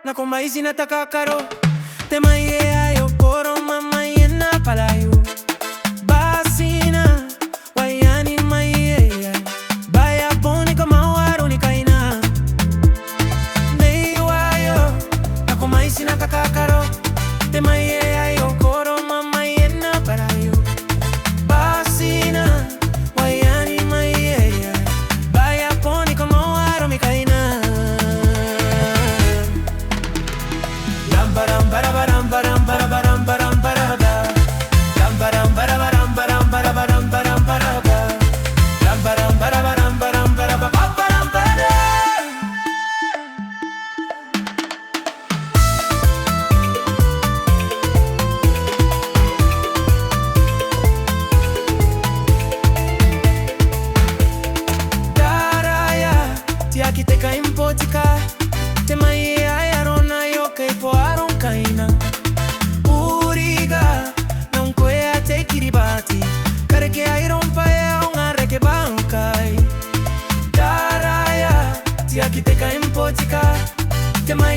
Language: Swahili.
na kumaizi nataka karo. Tema ayo koro mama yena palayo. Basina wayani maiye baya boni kama waro ni kaina. Neiwayo na kumaizi nataka karo. Tema ayo koro mama yena palayo. Basina wayani maiye baya boni kama waro ni kaina. Lambaram barabaram baram barabaram baram baraba. Lambaram barabaram baram barabaram baram baraba. Lambaram barabaram baram baraba baram bara. Daraya tiakiteka impotika. Tema ayarona yoke poaron kaina. Uriga non kwea te kiribati. Kareke airon pae ongare ke bankai. Daraya tiakiteka impotika. Tema